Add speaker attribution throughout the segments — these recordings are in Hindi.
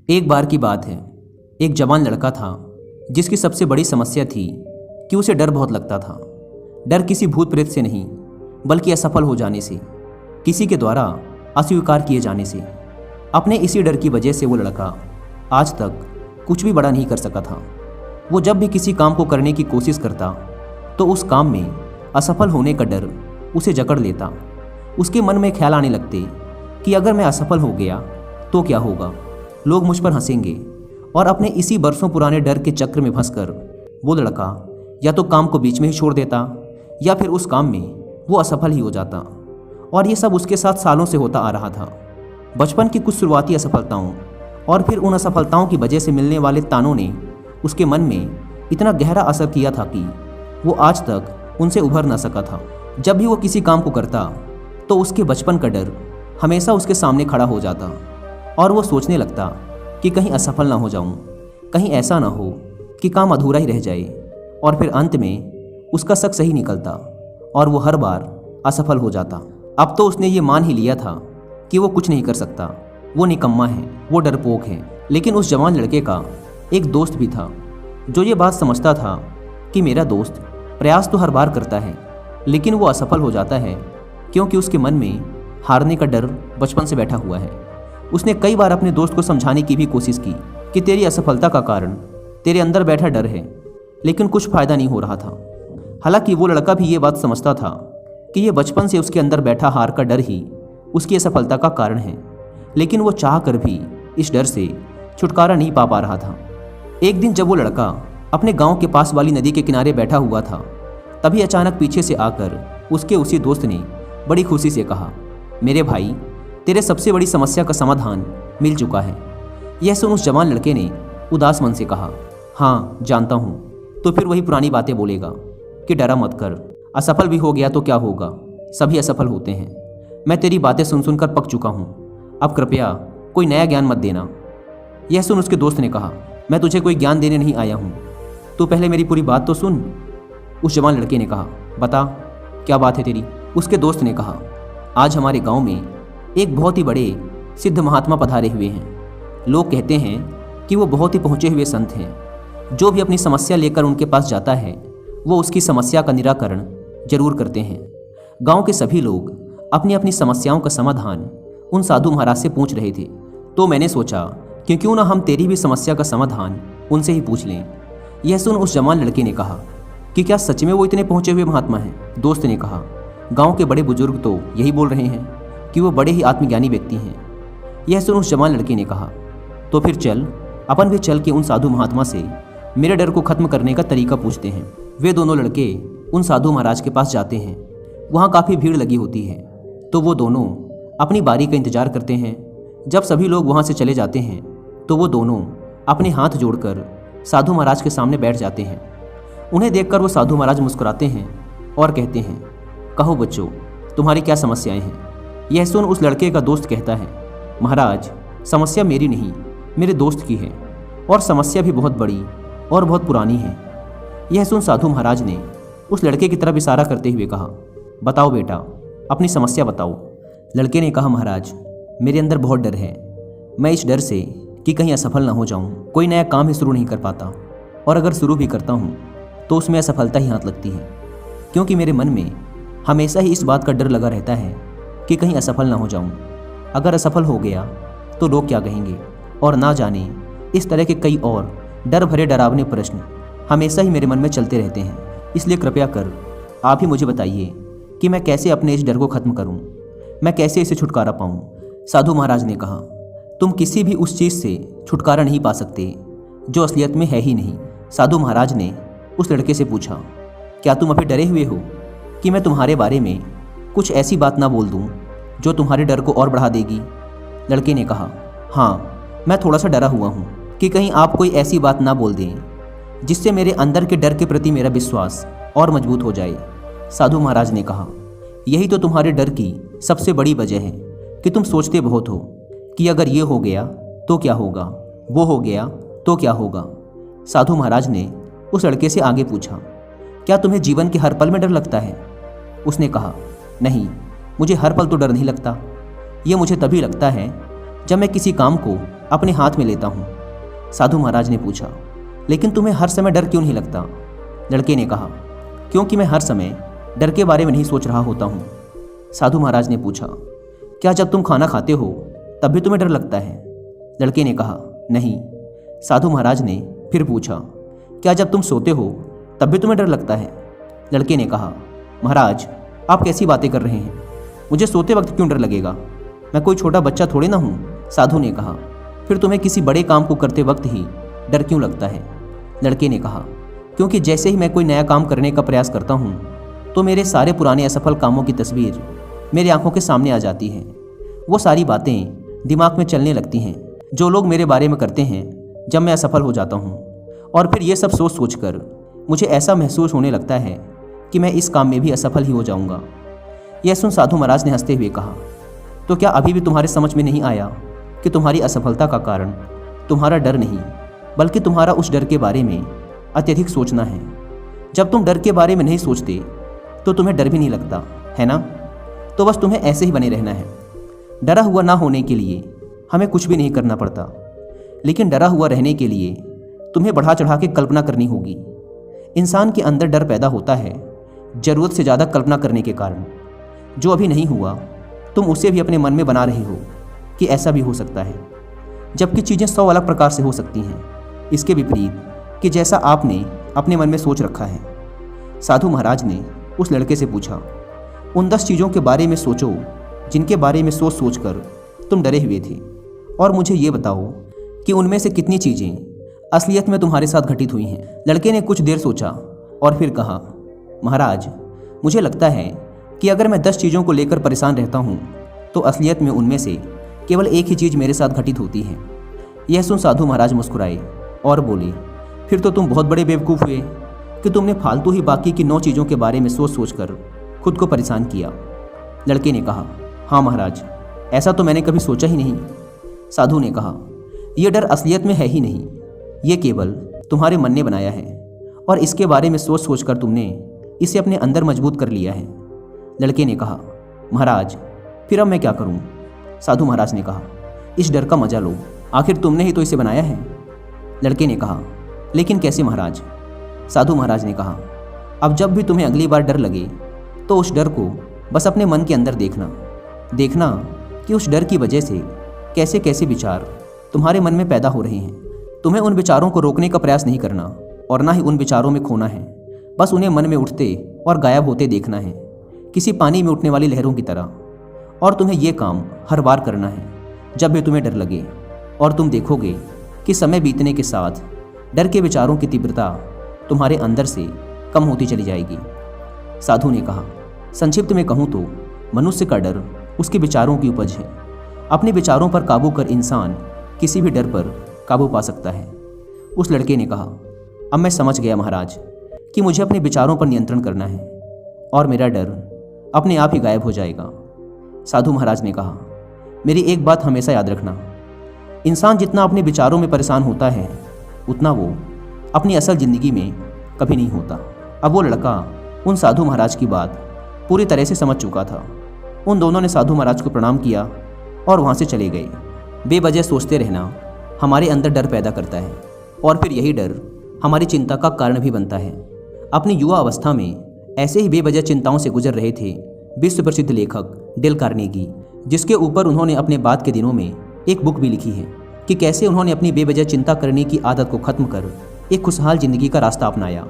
Speaker 1: एक बार की बात है। एक जवान लड़का था जिसकी सबसे बड़ी समस्या थी कि उसे डर बहुत लगता था। डर किसी भूत प्रेत से नहीं, बल्कि असफल हो जाने से, किसी के द्वारा अस्वीकार किए जाने से। अपने इसी डर की वजह से वो लड़का आज तक कुछ भी बड़ा नहीं कर सका था। वो जब भी किसी काम को करने की कोशिश करता तो उस काम में असफल होने का डर उसे जकड़ लेता। उसके मन में ख्याल आने लगते कि अगर मैं असफल हो गया तो क्या होगा, लोग मुझ पर हंसेंगे। और अपने इसी बरसों पुराने डर के चक्र में फंसकर वो लड़का या तो काम को बीच में ही छोड़ देता या फिर उस काम में वो असफल ही हो जाता। और ये सब उसके साथ सालों से होता आ रहा था। बचपन की कुछ शुरुआती असफलताओं और फिर उन असफलताओं की वजह से मिलने वाले तानों ने उसके मन में इतना गहरा असर किया था कि वो आज तक उनसे उभर ना सका था। जब भी वो किसी काम को करता तो उसके बचपन का डर हमेशा उसके सामने खड़ा हो जाता और वो सोचने लगता कि कहीं असफल ना हो जाऊं, कहीं ऐसा ना हो कि काम अधूरा ही रह जाए। और फिर अंत में उसका शक सही निकलता और वो हर बार असफल हो जाता। अब तो उसने ये मान ही लिया था कि वो कुछ नहीं कर सकता, वो निकम्मा है, वो डरपोक है। लेकिन उस जवान लड़के का एक दोस्त भी था जो ये बात समझता था कि मेरा दोस्त प्रयास तो हर बार करता है लेकिन वो असफल हो जाता है क्योंकि उसके मन में हारने का डर बचपन से बैठा हुआ है। उसने कई बार अपने दोस्त को समझाने की भी कोशिश की कि तेरी असफलता का कारण तेरे अंदर बैठा डर है, लेकिन कुछ फ़ायदा नहीं हो रहा था। हालांकि वो लड़का भी ये बात समझता था कि ये बचपन से उसके अंदर बैठा हार का डर ही उसकी असफलता का कारण है, लेकिन वो चाह कर भी इस डर से छुटकारा नहीं पा रहा था। एक दिन जब वो लड़का अपने गांव के पास वाली नदी के किनारे बैठा हुआ था, तभी अचानक पीछे से आकर उसके उसी दोस्त ने बड़ी खुशी से कहा, मेरे भाई, तेरे सबसे बड़ी समस्या का समाधान मिल चुका है। यह सुन उस जवान लड़के ने उदास मन से कहा, हाँ जानता हूँ। तो फिर वही पुरानी बातें बोलेगा कि डरा मत कर, असफल भी हो गया तो क्या होगा, सभी असफल होते हैं। मैं तेरी बातें सुन सुनकर पक चुका हूँ, अब कृपया कोई नया ज्ञान मत देना। यह सुन उसके दोस्त ने कहा, मैं तुझे कोई ज्ञान देने नहीं आया हूँ, तू पहले मेरी पूरी बात तो सुन। उस जवान लड़के ने कहा, बता क्या बात है तेरी। उसके दोस्त ने कहा, आज हमारे गांव में एक बहुत ही बड़े सिद्ध महात्मा पधारे हुए हैं। लोग कहते हैं कि वो बहुत ही पहुँचे हुए संत हैं। जो भी अपनी समस्या लेकर उनके पास जाता है वो उसकी समस्या का निराकरण जरूर करते हैं। गांव के सभी लोग अपनी अपनी समस्याओं का समाधान उन साधु महाराज से पूछ रहे थे, तो मैंने सोचा कि क्यों ना हम तेरी भी समस्या का समाधान उनसे ही पूछ लें। यह सुन उस जवान लड़के ने कहा कि क्या सच में वो इतने पहुँचे हुए महात्मा हैं। दोस्त ने कहा, गाँव के बड़े बुजुर्ग तो यही बोल रहे हैं कि वो बड़े ही आत्मज्ञानी व्यक्ति हैं। यह सुन उस जवान लड़के ने कहा, तो फिर चल अपन भी चल के उन साधु महात्मा से मेरे डर को खत्म करने का तरीका पूछते हैं। वे दोनों लड़के उन साधु महाराज के पास जाते हैं। वहाँ काफ़ी भीड़ लगी होती है, तो वो दोनों अपनी बारी का इंतजार करते हैं। जब सभी लोग वहाँ से चले जाते हैं तो वो दोनों अपने हाथ जोड़कर साधु महाराज के सामने बैठ जाते हैं। उन्हें देखकर वो साधु महाराज मुस्कुराते हैं और कहते हैं, कहो बच्चों, तुम्हारी क्या समस्याएं हैं। यह सुन उस लड़के का दोस्त कहता है, महाराज, समस्या मेरी नहीं, मेरे दोस्त की है, और समस्या भी बहुत बड़ी और बहुत पुरानी है। यह सुन साधु महाराज ने उस लड़के की तरफ इशारा करते हुए कहा, बताओ बेटा, अपनी समस्या बताओ। लड़के ने कहा, महाराज, मेरे अंदर बहुत डर है। मैं इस डर से कि कहीं असफल ना हो जाऊं, कोई नया काम ही शुरू नहीं कर पाता, और अगर शुरू भी करता हूं तो उसमें असफलता ही हाथ लगती है, क्योंकि मेरे मन में हमेशा ही इस बात का डर लगा रहता है कि कहीं असफल ना हो जाऊं। अगर असफल हो गया तो लोग क्या कहेंगे, और ना जाने इस तरह के कई और डर भरे डरावने प्रश्न हमेशा ही मेरे मन में चलते रहते हैं। इसलिए कृपया कर आप ही मुझे बताइए कि मैं कैसे अपने इस डर को ख़त्म करूं, मैं कैसे इसे छुटकारा पाऊं। साधु महाराज ने कहा, तुम किसी भी उस चीज़ से छुटकारा नहीं पा सकते जो असलियत में है ही नहीं। साधु महाराज ने उस लड़के से पूछा, क्या तुम अभी डरे हुए हो कि मैं तुम्हारे बारे में कुछ ऐसी बात ना बोल दूं जो तुम्हारे डर को और बढ़ा देगी। लड़के ने कहा, हाँ, मैं थोड़ा सा डरा हुआ हूँ कि कहीं आप कोई ऐसी बात ना बोल दें जिससे मेरे अंदर के डर के प्रति मेरा विश्वास और मजबूत हो जाए। साधु महाराज ने कहा, यही तो तुम्हारे डर की सबसे बड़ी वजह है कि तुम सोचते बहुत हो कि अगर ये हो गया तो क्या होगा, वो हो गया तो क्या होगा। साधु महाराज ने उस लड़के से आगे पूछा, क्या तुम्हें जीवन के हर पल में डर लगता है। उसने कहा, नहीं, मुझे हर पल तो डर नहीं लगता। ये मुझे तभी लगता है जब मैं किसी काम को अपने हाथ में लेता हूँ। साधु महाराज ने पूछा, लेकिन तुम्हें हर समय डर क्यों नहीं लगता? लड़के ने कहा, क्योंकि मैं हर समय डर के बारे में नहीं सोच रहा होता हूँ। साधु महाराज ने पूछा, क्या जब तुम खाना खाते हो तब भी तुम्हें डर लगता है? लड़के ने कहा, नहीं। साधु महाराज ने फिर पूछा, क्या जब तुम सोते हो तब भी तुम्हें डर लगता है? लड़के ने कहा, महाराज आप कैसी बातें कर रहे हैं, मुझे सोते वक्त क्यों डर लगेगा? मैं कोई छोटा बच्चा थोड़े ना हूँ। साधु ने कहा, फिर तुम्हें किसी बड़े काम को करते वक्त ही डर क्यों लगता है? लड़के ने कहा, क्योंकि जैसे ही मैं कोई नया काम करने का प्रयास करता हूँ तो मेरे सारे पुराने असफल कामों की तस्वीर मेरी आंखों के सामने आ जाती है। वो सारी बातें दिमाग में चलने लगती हैं जो लोग मेरे बारे में करते हैं जब मैं असफल हो जाता हूँ, और फिर ये सब सोच सोच कर मुझे ऐसा महसूस होने लगता है कि मैं इस काम में भी असफल ही हो जाऊँगा। यह सुन साधु महाराज ने हंसते हुए कहा, तो क्या अभी भी तुम्हारे समझ में नहीं आया कि तुम्हारी असफलता का कारण तुम्हारा डर नहीं बल्कि तुम्हारा उस डर के बारे में अत्यधिक सोचना है? जब तुम डर के बारे में नहीं सोचते तो तुम्हें डर भी नहीं लगता, है ना? तो बस तुम्हें ऐसे ही बने रहना है। डरा हुआ ना होने के लिए हमें कुछ भी नहीं करना पड़ता, लेकिन डरा हुआ रहने के लिए तुम्हें बढ़ा चढ़ा के कल्पना करनी होगी। इंसान के अंदर डर पैदा होता है ज़रूरत से ज़्यादा कल्पना करने के कारण। जो अभी नहीं हुआ तुम उसे भी अपने मन में बना रहे हो कि ऐसा भी हो सकता है, जबकि चीज़ें 100 अलग प्रकार से हो सकती हैं, इसके विपरीत कि जैसा आपने अपने मन में सोच रखा है। साधु महाराज ने उस लड़के से पूछा, उन 10 चीज़ों के बारे में सोचो जिनके बारे में सोच सोच कर तुम डरे हुए थे, और मुझे ये बताओ कि उनमें से कितनी चीज़ें असलियत में तुम्हारे साथ घटित हुई हैं। लड़के ने कुछ देर सोचा और फिर कहा, महाराज मुझे लगता है कि अगर मैं 10 चीज़ों को लेकर परेशान रहता हूँ तो असलियत में उनमें से केवल एक ही चीज़ मेरे साथ घटित होती है। यह सुन साधु महाराज मुस्कुराए और बोले, फिर तो तुम बहुत बड़े बेवकूफ़ हुए कि तुमने फालतू ही बाकी की 9 चीज़ों के बारे में सोच सोच कर खुद को परेशान किया। लड़के ने कहा, हाँ महाराज, ऐसा तो मैंने कभी सोचा ही नहीं। साधु ने कहा, यह डर असलियत में है ही नहीं, ये केवल तुम्हारे मन ने बनाया है और इसके बारे में सोच सोच कर तुमने इसे अपने अंदर मजबूत कर लिया है। लड़के ने कहा, महाराज फिर अब मैं क्या करूं? साधु महाराज ने कहा, इस डर का मजा लो, आखिर तुमने ही तो इसे बनाया है। लड़के ने कहा, लेकिन कैसे महाराज? साधु महाराज ने कहा, अब जब भी तुम्हें अगली बार डर लगे तो उस डर को बस अपने मन के अंदर देखना कि उस डर की वजह से कैसे कैसे विचार तुम्हारे मन में पैदा हो रहे हैं। तुम्हें उन विचारों को रोकने का प्रयास नहीं करना और ना ही उन विचारों में खोना है, बस उन्हें मन में उठते और गायब होते देखना है, किसी पानी में उठने वाली लहरों की तरह। और तुम्हें ये काम हर बार करना है जब भी तुम्हें डर लगे, और तुम देखोगे कि समय बीतने के साथ डर के विचारों की तीव्रता तुम्हारे अंदर से कम होती चली जाएगी। साधु ने कहा, संक्षिप्त में कहूँ तो मनुष्य का डर उसके विचारों की उपज है। अपने विचारों पर काबू कर इंसान किसी भी डर पर काबू पा सकता है। उस लड़के ने कहा, अब मैं समझ गया महाराज कि मुझे अपने विचारों पर नियंत्रण करना है और मेरा डर अपने आप ही गायब हो जाएगा। साधु महाराज ने कहा, मेरी एक बात हमेशा याद रखना, इंसान जितना अपने विचारों में परेशान होता है उतना वो अपनी असल ज़िंदगी में कभी नहीं होता। अब वो लड़का उन साधु महाराज की बात पूरी तरह से समझ चुका था। उन दोनों ने साधु महाराज को प्रणाम किया और वहाँ से चले गए। बेवजह सोचते रहना हमारे अंदर डर पैदा करता है और फिर यही डर हमारी चिंता का कारण भी बनता है। अपनी युवा अवस्था में ऐसे ही बेवजह चिंताओं से गुजर रहे थे विश्व प्रसिद्ध लेखक डेल कार्नेगी, जिसके ऊपर उन्होंने अपने बाद के दिनों में एक बुक भी लिखी है कि कैसे उन्होंने अपनी बेवजह चिंता करने की आदत को खत्म कर एक खुशहाल जिंदगी का रास्ता अपनाया।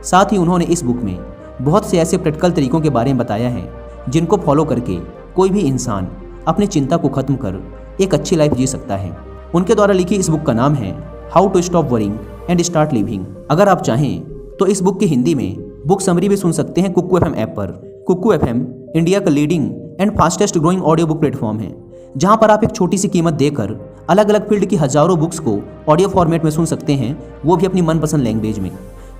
Speaker 1: साथ ही उन्होंने इस बुक में बहुत से ऐसे प्रैक्टिकल तरीकों के बारे में बताया है जिनको फॉलो करके कोई भी इंसान अपनी चिंता को खत्म कर एक अच्छी लाइफ जी सकता है। उनके द्वारा लिखी इस बुक का नाम है how to stop worrying and start living. अगर आप चाहें तो इस बुक की हिंदी में बुक समरी भी सुन सकते हैं कुक्कू FM ऐप पर। कुक्कू FM इंडिया का leading and fastest growing audio book platform है, जहां पर आप एक छोटी सी कीमत देकर अलग अलग फील्ड की हजारों बुक्स को ऑडियो फॉर्मेट में सुन सकते हैं, वो भी अपनी मनपसंद लैंग्वेज में।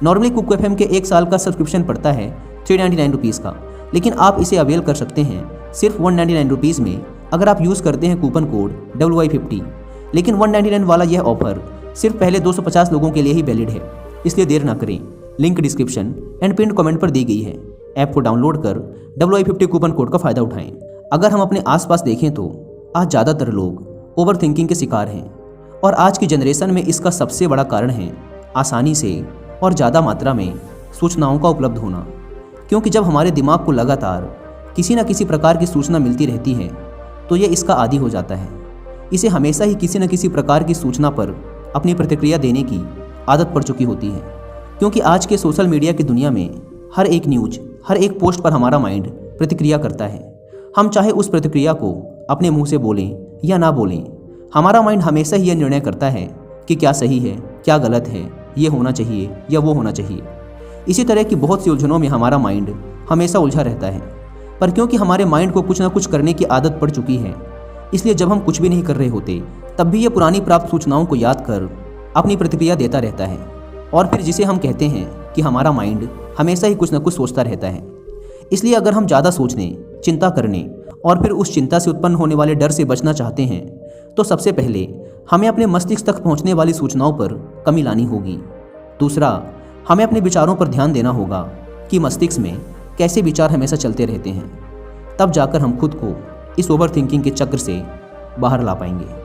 Speaker 1: नॉर्मली कुक्कू FM के 1 साल का सब्सक्रिप्शन पड़ता है 399 रुपीज़ का, लेकिन आप इसे अवेल कर सकते हैं सिर्फ 199 रुपीज़ में अगर आप यूज़ करते हैं कूपन कोड WY50। लेकिन 199 वाला यह ऑफर सिर्फ पहले 250 लोगों के लिए ही वैलिड है, इसलिए देर ना करें। Link description and pin comment पर दी गई है। ऐप को डाउनलोड कर WY50 कूपन कोड का फ़ायदा उठाएं। अगर हम अपने आसपास देखें तो आज ज़्यादातर लोग ओवर थिंकिंग के शिकार हैं। और आज की जनरेशन में इसका सबसे बड़ा कारण है आसानी से और ज़्यादा मात्रा में सूचनाओं का उपलब्ध होना। क्योंकि जब हमारे दिमाग को लगातार किसी न किसी प्रकार की सूचना मिलती रहती है तो ये इसका आदी हो जाता है। इसे हमेशा ही किसी न किसी प्रकार की सूचना पर अपनी प्रतिक्रिया देने की आदत पड़ चुकी होती है। क्योंकि आज के सोशल मीडिया की दुनिया में हर एक न्यूज़, हर एक पोस्ट पर हमारा माइंड प्रतिक्रिया करता है। हम चाहे उस प्रतिक्रिया को अपने मुंह से बोलें या ना बोलें, हमारा माइंड हमेशा ही यह निर्णय करता है कि क्या सही है, क्या गलत है, ये होना चाहिए या वो होना चाहिए। इसी तरह की बहुत सी उलझनों में हमारा माइंड हमेशा उलझा रहता है। पर क्योंकि हमारे माइंड को कुछ ना कुछ करने की आदत पड़ चुकी है, इसलिए जब हम कुछ भी नहीं कर रहे होते तब भी ये पुरानी प्राप्त सूचनाओं को याद कर अपनी प्रतिक्रिया देता रहता है। और फिर जिसे हम कहते हैं कि हमारा माइंड हमेशा ही कुछ ना कुछ सोचता रहता है। इसलिए अगर हम ज़्यादा सोचने, चिंता करने और फिर उस चिंता से उत्पन्न होने वाले डर से बचना चाहते हैं तो सबसे पहले हमें अपने मस्तिष्क तक पहुंचने वाली सूचनाओं पर कमी लानी होगी। दूसरा, हमें अपने विचारों पर ध्यान देना होगा कि मस्तिष्क में कैसे विचार हमेशा चलते रहते हैं। तब जाकर हम खुद को इस ओवर थिंकिंग के चक्र से बाहर ला पाएंगे।